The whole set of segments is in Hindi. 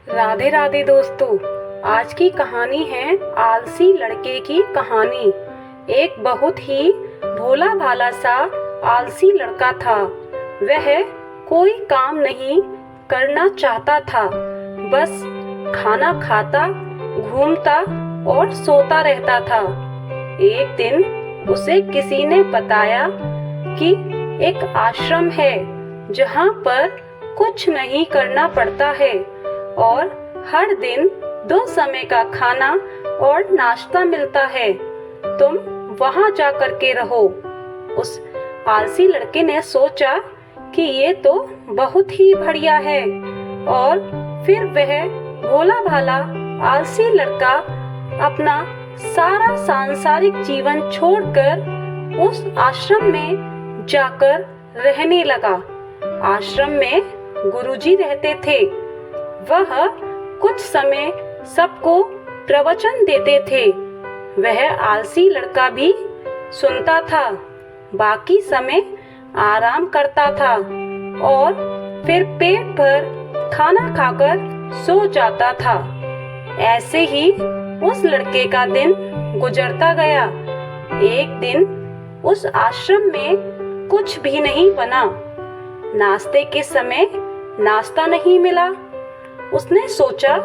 राधे राधे दोस्तों। आज की कहानी है आलसी लड़के की कहानी। एक बहुत ही भोला भाला सा आलसी लड़का था। वह कोई काम नहीं करना चाहता था, बस खाना खाता, घूमता और सोता रहता था। एक दिन उसे किसी ने बताया कि एक आश्रम है जहाँ पर कुछ नहीं करना पड़ता है और हर दिन 2 समय का खाना और नाश्ता मिलता है। तुम वहां जाकर के रहो। उस आलसी लड़के ने सोचा कि ये तो बहुत ही बढ़िया है और फिर वह भोला भाला आलसी लड़का अपना सारा सांसारिक जीवन छोड़कर उस आश्रम में जाकर रहने लगा। आश्रम में गुरुजी रहते थे। वह कुछ समय सबको प्रवचन देते थे। वह आलसी लड़का भी सुनता था, बाकी समय आराम करता था और फिर पेट भर खाना खाकर सो जाता था। ऐसे ही उस लड़के का दिन गुजरता गया। एक दिन उस आश्रम में कुछ भी नहीं बना। नाश्ते के समय नाश्ता नहीं मिला। उसने सोचा,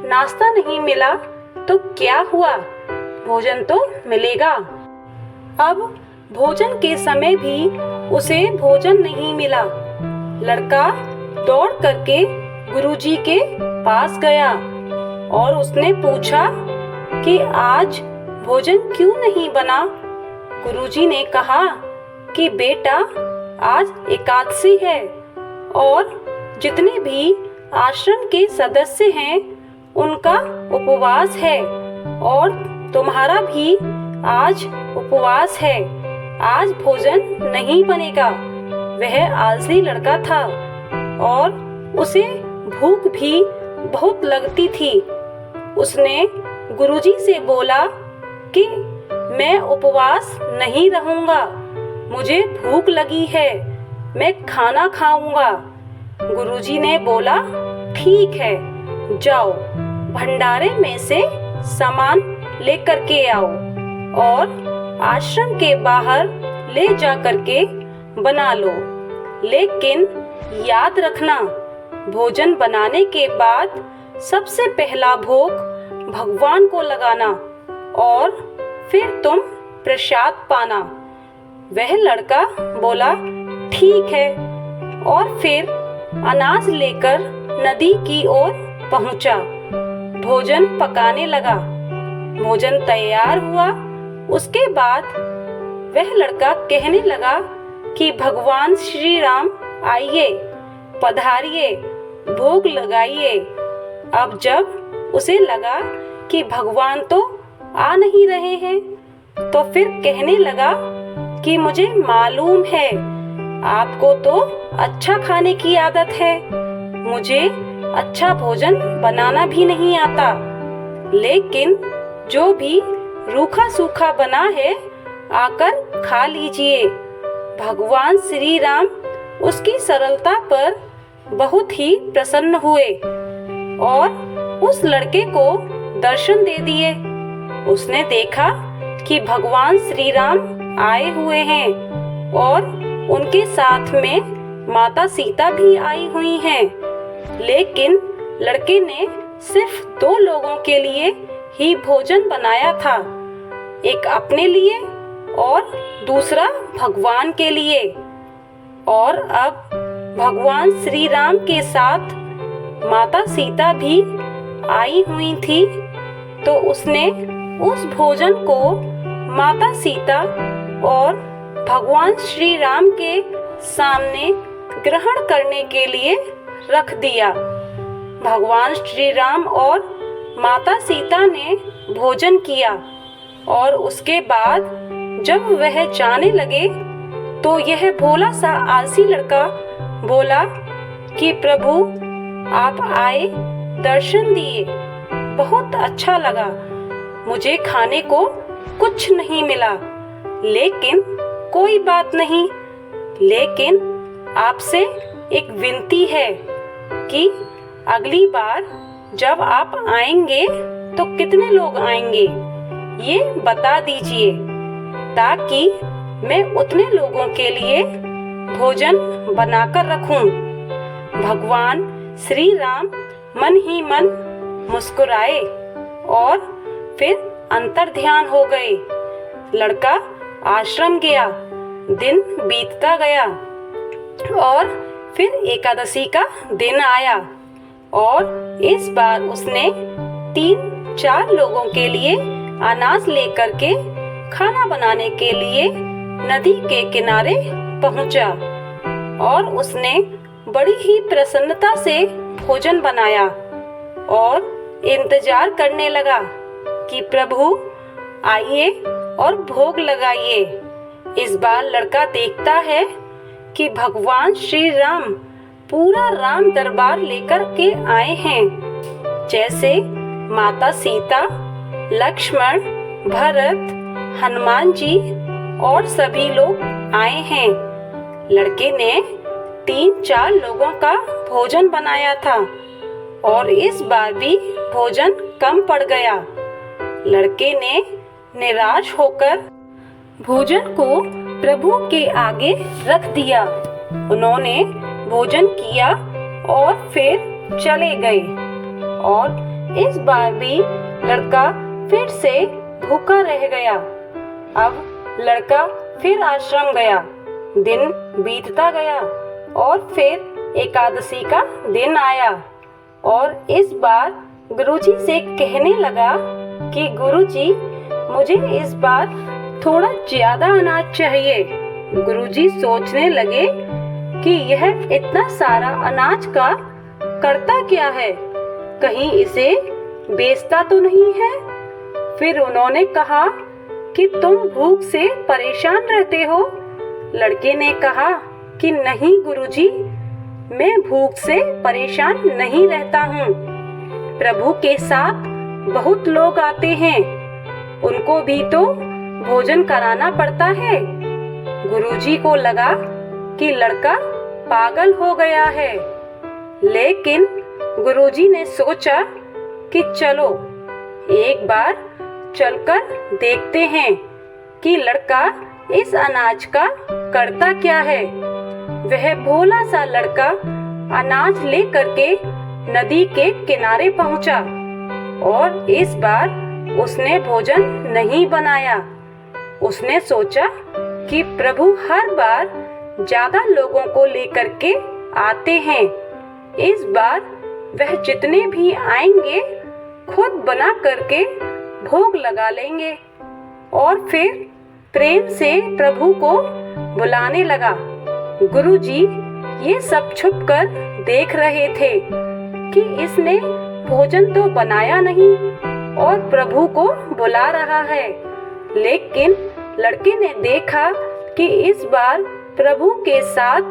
नाश्ता नहीं मिला तो क्या हुआ, भोजन तो मिलेगा। अब भोजन के समय भी उसे भोजन नहीं मिला। लड़का दौड़ करके गुरुजी के पास गया और उसने पूछा कि आज भोजन क्यों नहीं बना। गुरुजी ने कहा कि बेटा, आज एकादशी है और जितने भी आश्रम के सदस्य हैं उनका उपवास है और तुम्हारा भी आज उपवास है। आज भोजन नहीं बनेगा। वह आलसी लड़का था और उसे भूख भी बहुत लगती थी। उसने गुरुजी से बोला कि मैं उपवास नहीं रहूंगा, मुझे भूख लगी है, मैं खाना खाऊंगा। गुरुजी ने बोला, ठीक है, जाओ भंडारे में से सामान लेकर के आओ और आश्रम के बाहर ले जा करके बना लो। लेकिन याद रखना, भोजन बनाने के बाद सबसे पहला भोग भगवान को लगाना और फिर तुम प्रसाद पाना। वह लड़का बोला, ठीक है, और फिर अनाज लेकर नदी की ओर पहुंचा। भोजन पकाने लगा। भोजन तैयार हुआ। उसके बाद वह लड़का कहने लगा कि भगवान श्री राम आइए, पधारिए, भोग लगाइए। अब जब उसे लगा कि भगवान तो आ नहीं रहे हैं, तो फिर कहने लगा कि मुझे मालूम है आपको तो अच्छा खाने की आदत है, मुझे अच्छा भोजन बनाना भी नहीं आता, लेकिन जो भी रूखा सूखा बना है आकर खा लीजिए। भगवान श्री राम उसकी सरलता पर बहुत ही प्रसन्न हुए और उस लड़के को दर्शन दे दिए। उसने देखा कि भगवान श्री राम आए हुए हैं और उनके साथ में माता सीता भी आई हुई हैं। लेकिन लड़के ने सिर्फ 2 लोगों के लिए ही भोजन बनाया था, एक अपने लिए और दूसरा भगवान के लिए। और अब भगवान श्री राम के साथ माता सीता भी आई हुई थी, तो उसने उस भोजन को माता सीता और भगवान श्री राम के सामने ग्रहण करने के लिए रख दिया। भगवान श्री राम और माता सीता ने भोजन किया और उसके बाद जब वह जाने लगे तो यह भोला सा आलसी लड़का बोला कि प्रभु, आप आए, दर्शन दिए, बहुत अच्छा लगा। मुझे खाने को कुछ नहीं मिला, लेकिन कोई बात नहीं। लेकिन आपसे एक विनती है कि अगली बार जब आप आएंगे तो कितने लोग आएंगे ये बता दीजिए, ताकि मैं उतने लोगों के लिए भोजन बनाकर रखूं। भगवान श्री राम मन ही मन मुस्कुराए और फिर अंतर्ध्यान हो गए। लड़का आश्रम गया। दिन बीतता गया और फिर एकादशी का दिन आया और इस बार उसने 3-4 लोगों के लिए अनाज लेकर के खाना बनाने के लिए नदी के किनारे पहुंचा और उसने बड़ी ही प्रसन्नता से भोजन बनाया और इंतजार करने लगा कि प्रभु आइए और भोग लगाइए। इस बार लड़का देखता है कि भगवान श्री राम पूरा राम दरबार लेकर के आए हैं। जैसे माता सीता, लक्ष्मण, भरत, हनुमान जी और सभी लोग आए हैं। लड़के ने 3-4 लोगों का भोजन बनाया था और इस बार भी भोजन कम पड़ गया। लड़के ने निराश होकर भोजन को प्रभु के आगे रख दिया। उन्होंने भोजन किया और फिर चले गए और इस बार भी लड़का फिर से भूखा रह गया। अब लड़का फिर आश्रम गया। दिन बीतता गया और फिर एकादशी का दिन आया और इस बार गुरुजी से कहने लगा कि गुरुजी, मुझे इस बार थोड़ा ज्यादा अनाज चाहिए। गुरुजी सोचने लगे कि यह इतना सारा अनाज का करता क्या है, कहीं इसे बेचता तो नहीं है। फिर उन्होंने कहा कि तुम भूख से परेशान रहते हो। लड़के ने कहा कि नहीं गुरुजी, मैं भूख से परेशान नहीं रहता हूँ। प्रभु के साथ बहुत लोग आते हैं, उनको भी तो भोजन कराना पड़ता है। गुरुजी को लगा कि लड़का पागल हो गया है, लेकिन गुरुजी ने सोचा कि चलो एक बार चलकर देखते हैं कि लड़का इस अनाज का करता क्या है। वह भोला सा लड़का अनाज लेकर के नदी के किनारे पहुंचा और इस बार उसने भोजन नहीं बनाया। उसने सोचा कि प्रभु हर बार ज्यादा लोगों को लेकर के आते हैं, इस बार वह जितने भी आएंगे खुद बना करके भोग लगा लेंगे। और फिर प्रेम से प्रभु को बुलाने लगा। गुरुजी ये सब छुपकर देख रहे थे कि इसने भोजन तो बनाया नहीं और प्रभु को बुला रहा है, लेकिन लड़के ने देखा कि इस बार प्रभु के साथ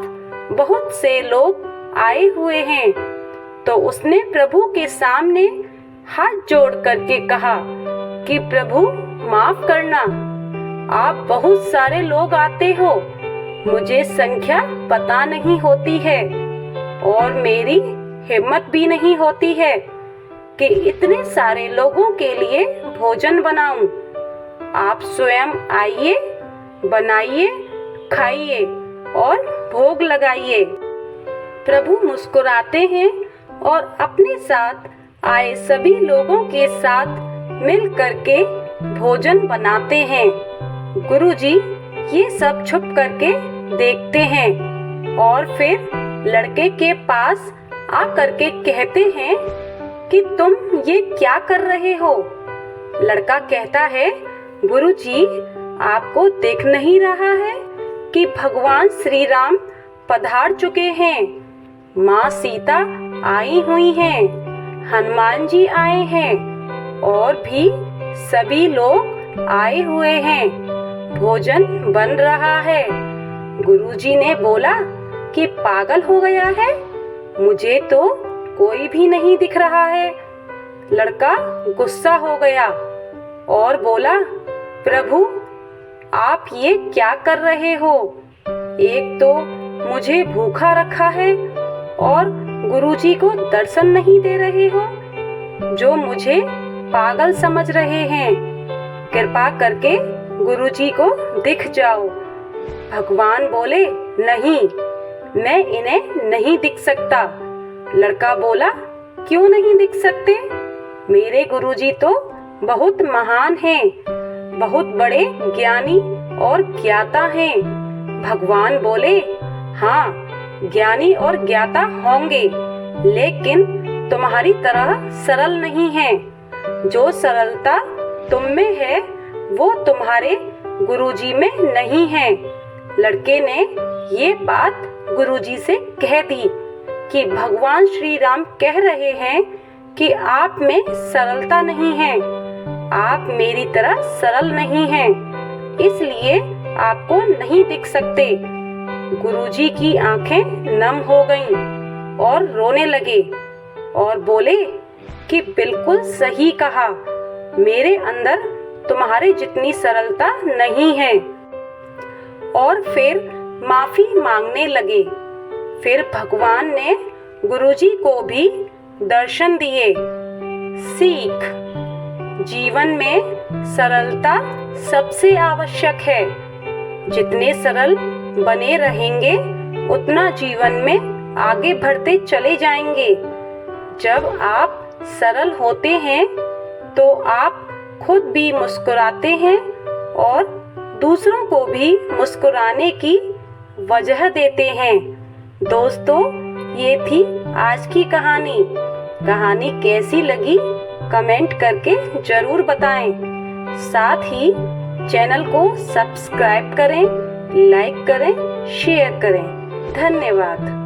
बहुत से लोग आए हुए हैं, तो उसने प्रभु के सामने हाथ जोड़ करके कहा कि प्रभु माफ करना, आप बहुत सारे लोग आते हो, मुझे संख्या पता नहीं होती है और मेरी हिम्मत भी नहीं होती है कि इतने सारे लोगों के लिए भोजन बनाऊं। आप स्वयं आइए, बनाइए, खाइए और भोग लगाइए। प्रभु मुस्कुराते हैं और अपने साथ आए सभी लोगों के साथ मिल करके भोजन बनाते हैं। गुरुजी ये सब छुप करके देखते हैं और फिर लड़के के पास आकर के कहते हैं कि तुम ये क्या कर रहे हो। लड़का कहता है, गुरुजी आपको देख नहीं रहा है कि भगवान श्री राम पधार चुके हैं, माँ सीता आई हुई हैं, हनुमान जी आए हैं और भी सभी लोग आए हुए हैं, भोजन बन रहा है। गुरुजी ने बोला कि पागल हो गया है, मुझे तो कोई भी नहीं दिख रहा है। लड़का गुस्सा हो गया और बोला, प्रभु आप ये क्या कर रहे हो, एक तो मुझे भूखा रखा है और गुरुजी को दर्शन नहीं दे रहे हो, जो मुझे पागल समझ रहे हैं, कृपा करके गुरुजी को दिख जाओ। भगवान बोले, नहीं, मैं इन्हें नहीं दिख सकता। लड़का बोला, क्यों नहीं दिख सकते? मेरे गुरुजी तो बहुत महान हैं, बहुत बड़े ज्ञानी और ज्ञाता हैं। भगवान बोले, हाँ, ज्ञानी और ज्ञाता होंगे, लेकिन तुम्हारी तरह सरल नहीं है। जो सरलता तुम में है वो तुम्हारे गुरुजी में नहीं है। लड़के ने ये बात गुरुजी से कह दी कि भगवान श्री राम कह रहे हैं कि आप में सरलता नहीं है, आप मेरी तरह सरल नहीं हैं, इसलिए आपको नहीं दिख सकते। गुरुजी की आंखें नम हो गईं और रोने लगे और बोले कि बिल्कुल सही कहा, मेरे अंदर तुम्हारे जितनी सरलता नहीं है। और फिर माफी मांगने लगे। फिर भगवान ने गुरुजी को भी दर्शन दिए। सीख, जीवन में सरलता सबसे आवश्यक है। जितने सरल बने रहेंगे उतना जीवन में आगे बढ़ते चले जाएंगे। जब आप सरल होते हैं तो आप खुद भी मुस्कुराते हैं और दूसरों को भी मुस्कुराने की वजह देते हैं। दोस्तों, ये थी आज की कहानी। कहानी कैसी लगी कमेंट करके जरूर बताएं। साथ ही चैनल को सब्सक्राइब करें, लाइक करें, शेयर करें। धन्यवाद।